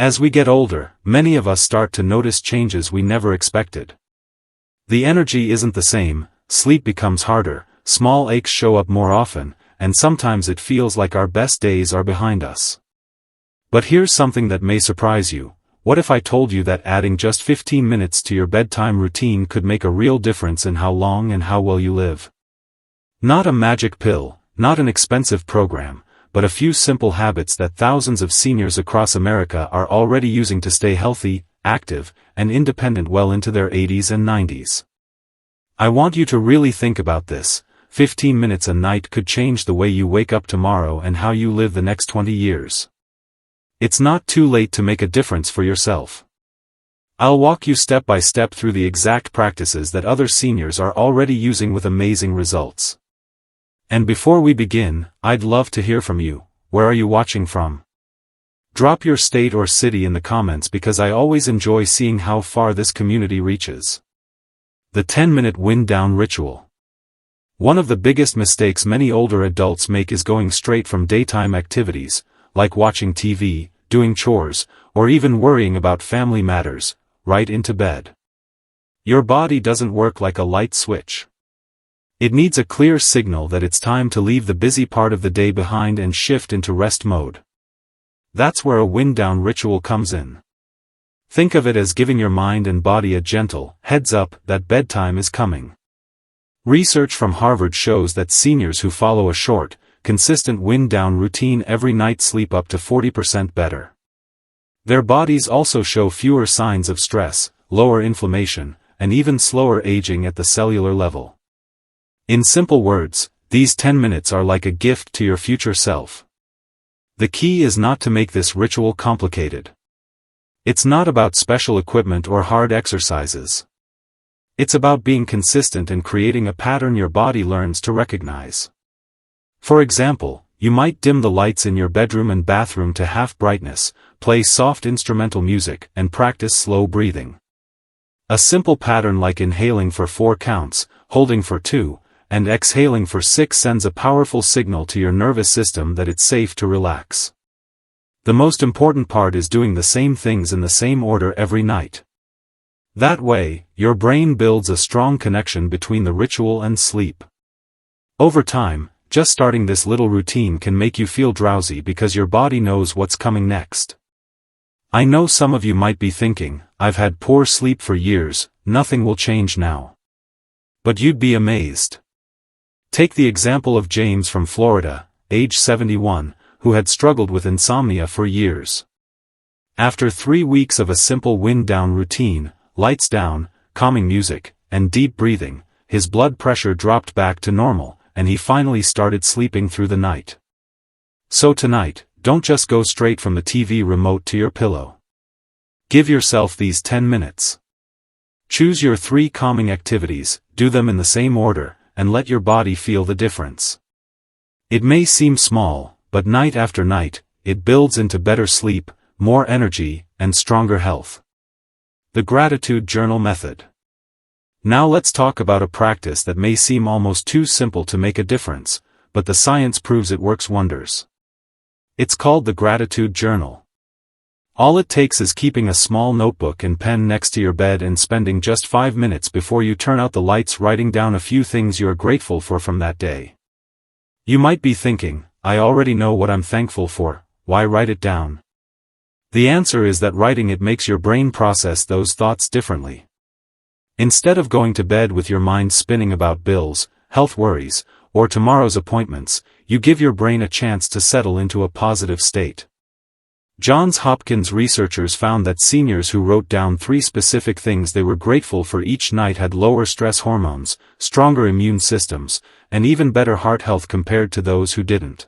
As we get older, many of us start to notice changes we never expected. The energy isn't the same, sleep becomes harder, small aches show up more often, and sometimes it feels like our best days are behind us. But here's something that may surprise you. What if I told you that adding just 15 minutes to your bedtime routine could make a real difference in how long and how well you live? Not a magic pill, not an expensive program, but a few simple habits that thousands of seniors across America are already using to stay healthy, active, and independent well into their 80s and 90s. I want you to really think about this. 15 minutes a night could change the way you wake up tomorrow and how you live the next 20 years. It's not too late to make a difference for yourself. I'll walk you step by step through the exact practices that other seniors are already using with amazing results. And before we begin, I'd love to hear from you. Where are you watching from? Drop your state or city in the comments because I always enjoy seeing how far this community reaches. The 10-minute wind-down ritual. One of the biggest mistakes many older adults make is going straight from daytime activities, like watching TV, doing chores, or even worrying about family matters, right into bed. Your body doesn't work like a light switch. It needs a clear signal that it's time to leave the busy part of the day behind and shift into rest mode. That's where a wind-down ritual comes in. Think of it as giving your mind and body a gentle heads up that bedtime is coming. Research from Harvard shows that seniors who follow a short, consistent wind-down routine every night sleep up to 40% better. Their bodies also show fewer signs of stress, lower inflammation, and even slower aging at the cellular level. In simple words, these 10 minutes are like a gift to your future self. The key is not to make this ritual complicated. It's not about special equipment or hard exercises. It's about being consistent and creating a pattern your body learns to recognize. For example, you might dim the lights in your bedroom and bathroom to half brightness, play soft instrumental music, and practice slow breathing. A simple pattern like inhaling for 4 counts, holding for 2, and exhaling for 6 sends a powerful signal to your nervous system that it's safe to relax. The most important part is doing the same things in the same order every night. That way, your brain builds a strong connection between the ritual and sleep. Over time, just starting this little routine can make you feel drowsy because your body knows what's coming next. I know some of you might be thinking, I've had poor sleep for years, nothing will change now. But you'd be amazed. Take the example of James from Florida, age 71, who had struggled with insomnia for years. After 3 weeks of a simple wind-down routine, lights down, calming music, and deep breathing, his blood pressure dropped back to normal, and he finally started sleeping through the night. So tonight, don't just go straight from the TV remote to your pillow. Give yourself these 10 minutes. Choose your 3 calming activities, do them in the same order, and let your body feel the difference. It may seem small, but night after night, it builds into better sleep, more energy, and stronger health. The Gratitude Journal Method. Now let's talk about a practice that may seem almost too simple to make a difference, but the science proves it works wonders. It's called the Gratitude Journal. All it takes is keeping a small notebook and pen next to your bed and spending just 5 minutes before you turn out the lights writing down a few things you're grateful for from that day. You might be thinking, I already know what I'm thankful for, why write it down? The answer is that writing it makes your brain process those thoughts differently. Instead of going to bed with your mind spinning about bills, health worries, or tomorrow's appointments, you give your brain a chance to settle into a positive state. Johns Hopkins researchers found that seniors who wrote down 3 specific things they were grateful for each night had lower stress hormones, stronger immune systems, and even better heart health compared to those who didn't.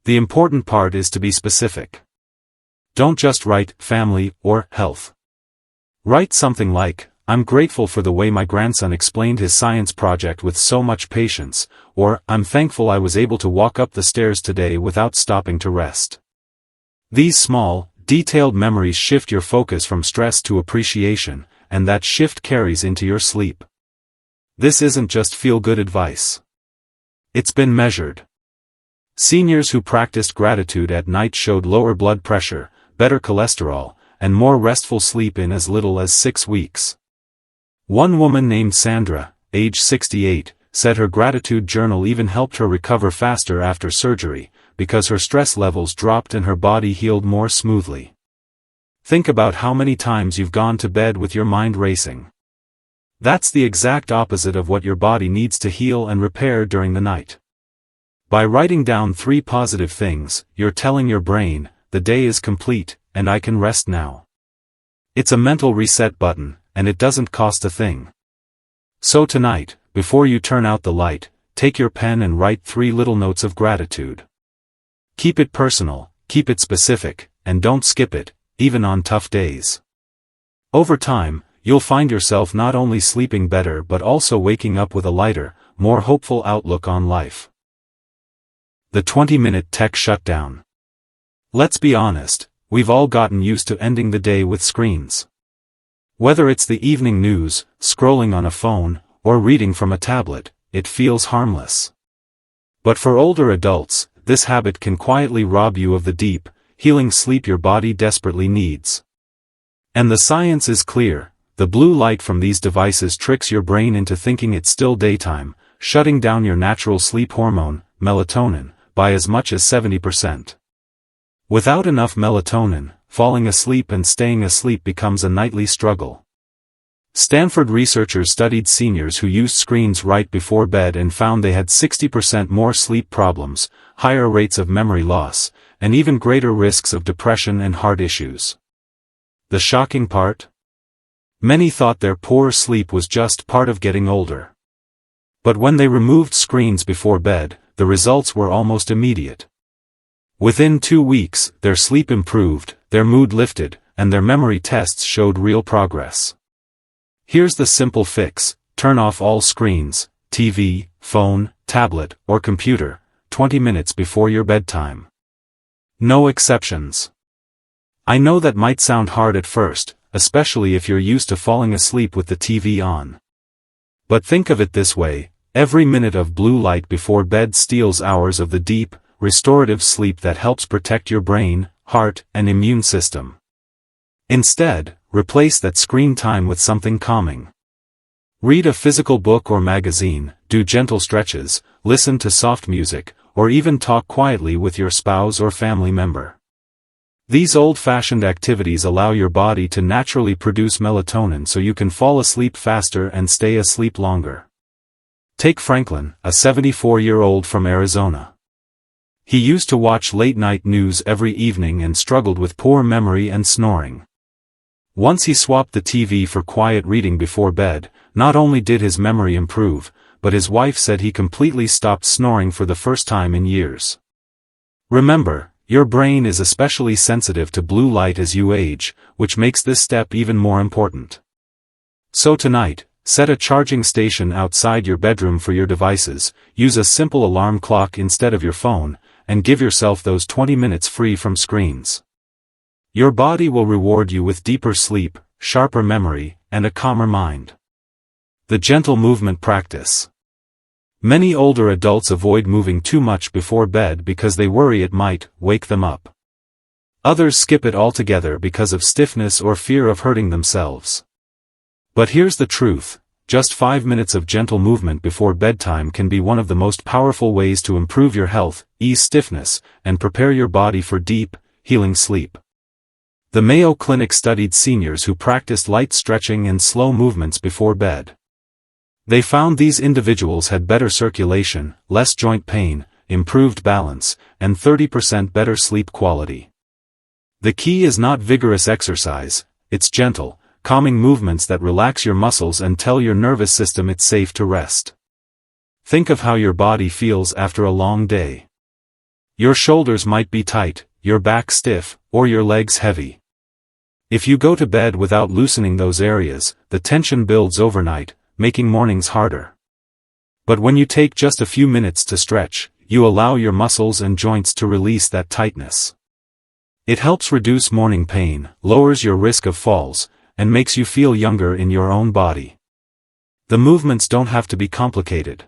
The important part is to be specific. Don't just write family or health. Write something like, I'm grateful for the way my grandson explained his science project with so much patience, or I'm thankful I was able to walk up the stairs today without stopping to rest. These small, detailed memories shift your focus from stress to appreciation, and that shift carries into your sleep. This isn't just feel-good advice. It's been measured. Seniors who practiced gratitude at night showed lower blood pressure, better cholesterol, and more restful sleep in as little as 6 weeks. One woman named Sandra, age 68, said her gratitude journal even helped her recover faster after surgery, because her stress levels dropped and her body healed more smoothly. Think about how many times you've gone to bed with your mind racing. That's the exact opposite of what your body needs to heal and repair during the night. By writing down 3 positive things, you're telling your brain, the day is complete, and I can rest now. It's a mental reset button, and it doesn't cost a thing. So tonight, before you turn out the light, take your pen and write 3 little notes of gratitude. Keep it personal, keep it specific, and don't skip it, even on tough days. Over time, you'll find yourself not only sleeping better but also waking up with a lighter, more hopeful outlook on life. The 20-minute tech shutdown. Let's be honest, we've all gotten used to ending the day with screens. Whether it's the evening news, scrolling on a phone, or reading from a tablet, it feels harmless. But for older adults, this habit can quietly rob you of the deep, healing sleep your body desperately needs. And the science is clear. The blue light from these devices tricks your brain into thinking it's still daytime, shutting down your natural sleep hormone, melatonin, by as much as 70%. Without enough melatonin, falling asleep and staying asleep becomes a nightly struggle. Stanford researchers studied seniors who used screens right before bed and found they had 60% more sleep problems, higher rates of memory loss, and even greater risks of depression and heart issues. The shocking part? Many thought their poor sleep was just part of getting older. But when they removed screens before bed, the results were almost immediate. Within 2 weeks, their sleep improved, their mood lifted, and their memory tests showed real progress. Here's the simple fix: turn off all screens, TV, phone, tablet, or computer, 20 minutes before your bedtime. No exceptions. I know that might sound hard at first, especially if you're used to falling asleep with the TV on. But think of it this way: every minute of blue light before bed steals hours of the deep, restorative sleep that helps protect your brain, heart, and immune system. Instead, replace that screen time with something calming. Read a physical book or magazine, do gentle stretches, listen to soft music, or even talk quietly with your spouse or family member. These old-fashioned activities allow your body to naturally produce melatonin so you can fall asleep faster and stay asleep longer. Take Franklin, a 74-year-old from Arizona. He used to watch late-night news every evening and struggled with poor memory and snoring. Once he swapped the TV for quiet reading before bed, not only did his memory improve, but his wife said he completely stopped snoring for the first time in years. Remember, your brain is especially sensitive to blue light as you age, which makes this step even more important. So tonight, set a charging station outside your bedroom for your devices, use a simple alarm clock instead of your phone, and give yourself those 20 minutes free from screens. Your body will reward you with deeper sleep, sharper memory, and a calmer mind. The gentle movement practice. Many older adults avoid moving too much before bed because they worry it might wake them up. Others skip it altogether because of stiffness or fear of hurting themselves. But here's the truth: just 5 minutes of gentle movement before bedtime can be one of the most powerful ways to improve your health, ease stiffness, and prepare your body for deep, healing sleep. The Mayo Clinic studied seniors who practiced light stretching and slow movements before bed. They found these individuals had better circulation, less joint pain, improved balance, and 30% better sleep quality. The key is not vigorous exercise, it's gentle, calming movements that relax your muscles and tell your nervous system it's safe to rest. Think of how your body feels after a long day. Your shoulders might be tight, your back stiff, or your legs heavy. If you go to bed without loosening those areas, the tension builds overnight, making mornings harder. But when you take just a few minutes to stretch, you allow your muscles and joints to release that tightness. It helps reduce morning pain, lowers your risk of falls, and makes you feel younger in your own body. The movements don't have to be complicated.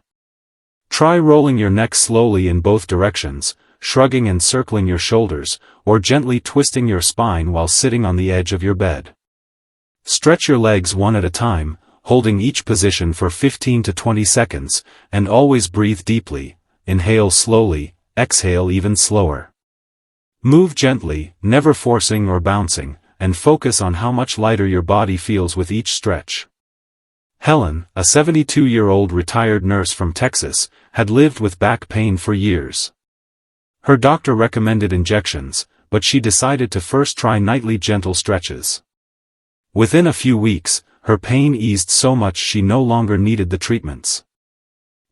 Try rolling your neck slowly in both directions, shrugging and circling your shoulders, or gently twisting your spine while sitting on the edge of your bed. Stretch your legs one at a time, holding each position for 15 to 20 seconds, and always breathe deeply. Inhale slowly, exhale even slower. Move gently, never forcing or bouncing, and focus on how much lighter your body feels with each stretch. Helen, a 72-year-old retired nurse from Texas, had lived with back pain for years. Her doctor recommended injections, but she decided to first try nightly gentle stretches. Within a few weeks, her pain eased so much she no longer needed the treatments.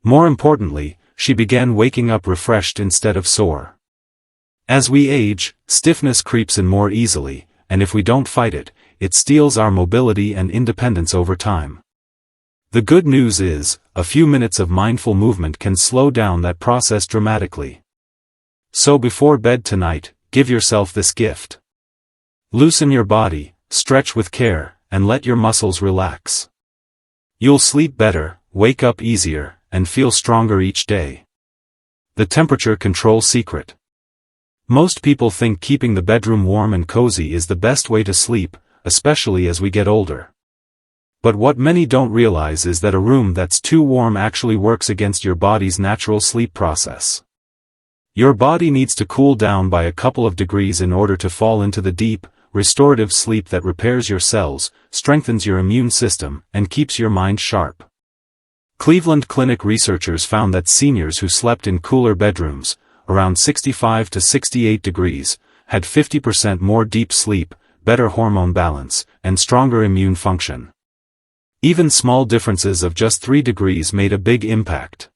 More importantly, she began waking up refreshed instead of sore. As we age, stiffness creeps in more easily, and if we don't fight it, it steals our mobility and independence over time. The good news is, a few minutes of mindful movement can slow down that process dramatically. So before bed tonight, give yourself this gift. Loosen your body, stretch with care, and let your muscles relax. You'll sleep better, wake up easier, and feel stronger each day. The temperature control secret. Most people think keeping the bedroom warm and cozy is the best way to sleep, especially as we get older. But what many don't realize is that a room that's too warm actually works against your body's natural sleep process. Your body needs to cool down by a couple of degrees in order to fall into the deep, restorative sleep that repairs your cells, strengthens your immune system, and keeps your mind sharp. Cleveland Clinic researchers found that seniors who slept in cooler bedrooms, around 65 to 68 degrees, had 50% more deep sleep, better hormone balance, and stronger immune function. Even small differences of just 3 degrees made a big impact.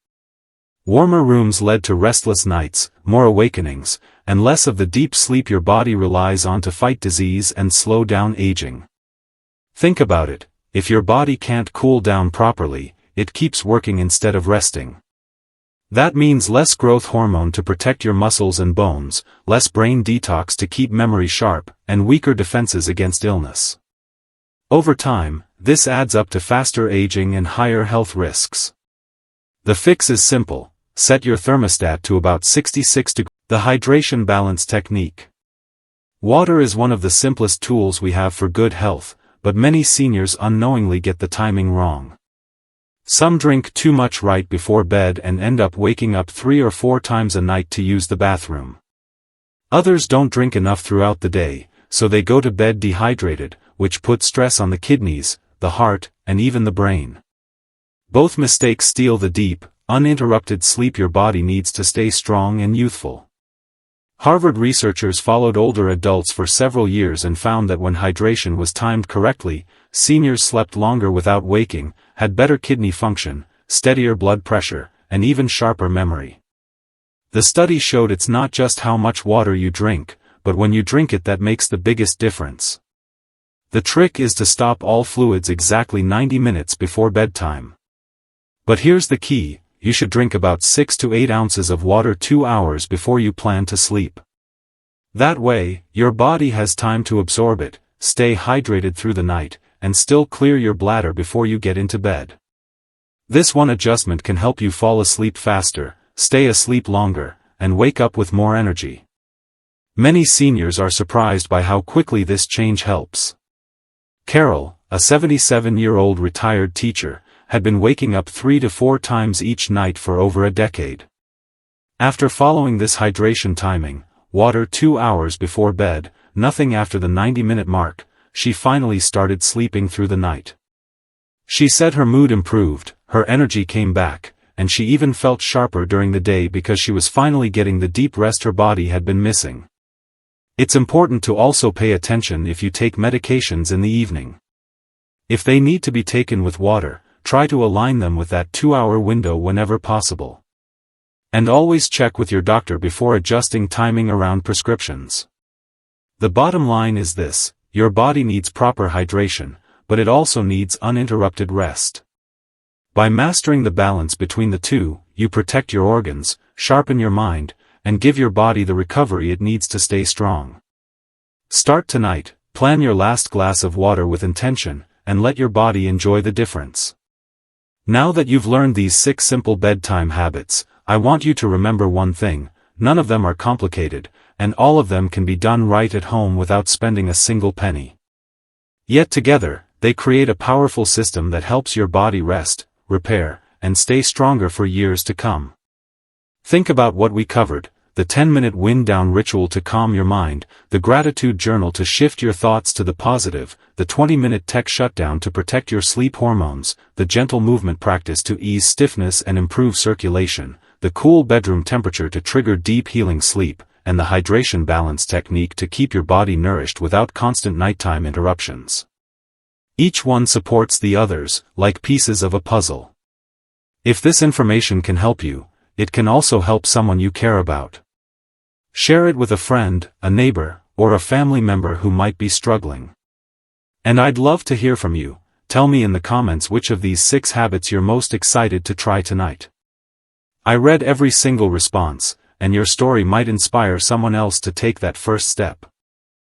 Warmer rooms led to restless nights, more awakenings, and less of the deep sleep your body relies on to fight disease and slow down aging. Think about it, if your body can't cool down properly, it keeps working instead of resting. That means less growth hormone to protect your muscles and bones, less brain detox to keep memory sharp, and weaker defenses against illness. Over time, this adds up to faster aging and higher health risks. The fix is simple: set your thermostat to about 66 degrees. The hydration balance technique. Water is one of the simplest tools we have for good health, but many seniors unknowingly get the timing wrong. Some drink too much right before bed and end up waking up 3 or 4 times a night to use the bathroom. Others don't drink enough throughout the day, so they go to bed dehydrated, which puts stress on the kidneys, the heart, and even the brain. Both mistakes steal the deep, uninterrupted sleep your body needs to stay strong and youthful. Harvard researchers followed older adults for several years and found that when hydration was timed correctly, seniors slept longer without waking, had better kidney function, steadier blood pressure, and even sharper memory. The study showed it's not just how much water you drink, but when you drink it that makes the biggest difference. The trick is to stop all fluids exactly 90 minutes before bedtime. But here's the key: you should drink about 6 to 8 ounces of water 2 hours before you plan to sleep. That way, your body has time to absorb it, stay hydrated through the night, and still clear your bladder before you get into bed. This one adjustment can help you fall asleep faster, stay asleep longer, and wake up with more energy. Many seniors are surprised by how quickly this change helps. Carol, a 77-year-old retired teacher, had been waking up 3 to 4 times each night for over a decade. After following this hydration timing, water 2 hours before bed, nothing after the 90-minute mark, she finally started sleeping through the night. She said her mood improved, her energy came back, and she even felt sharper during the day because she was finally getting the deep rest her body had been missing. It's important to also pay attention if you take medications in the evening. If they need to be taken with water, try to align them with that 2-hour window whenever possible. And always check with your doctor before adjusting timing around prescriptions. The bottom line is this: your body needs proper hydration, but it also needs uninterrupted rest. By mastering the balance between the two, you protect your organs, sharpen your mind, and give your body the recovery it needs to stay strong. Start tonight, plan your last glass of water with intention, and let your body enjoy the difference. Now that you've learned these 6 simple bedtime habits, I want you to remember one thing: none of them are complicated, and all of them can be done right at home without spending a single penny. Yet together, they create a powerful system that helps your body rest, repair, and stay stronger for years to come. Think about what we covered: the 10-minute wind-down ritual to calm your mind, the gratitude journal to shift your thoughts to the positive, the 20-minute tech shutdown to protect your sleep hormones, the gentle movement practice to ease stiffness and improve circulation, the cool bedroom temperature to trigger deep healing sleep, and the hydration balance technique to keep your body nourished without constant nighttime interruptions. Each one supports the others, like pieces of a puzzle. If this information can help you, it can also help someone you care about. Share it with a friend, a neighbor, or a family member who might be struggling. And I'd love to hear from you. Tell me in the comments which of these 6 habits you're most excited to try tonight. I read every single response, and your story might inspire someone else to take that first step.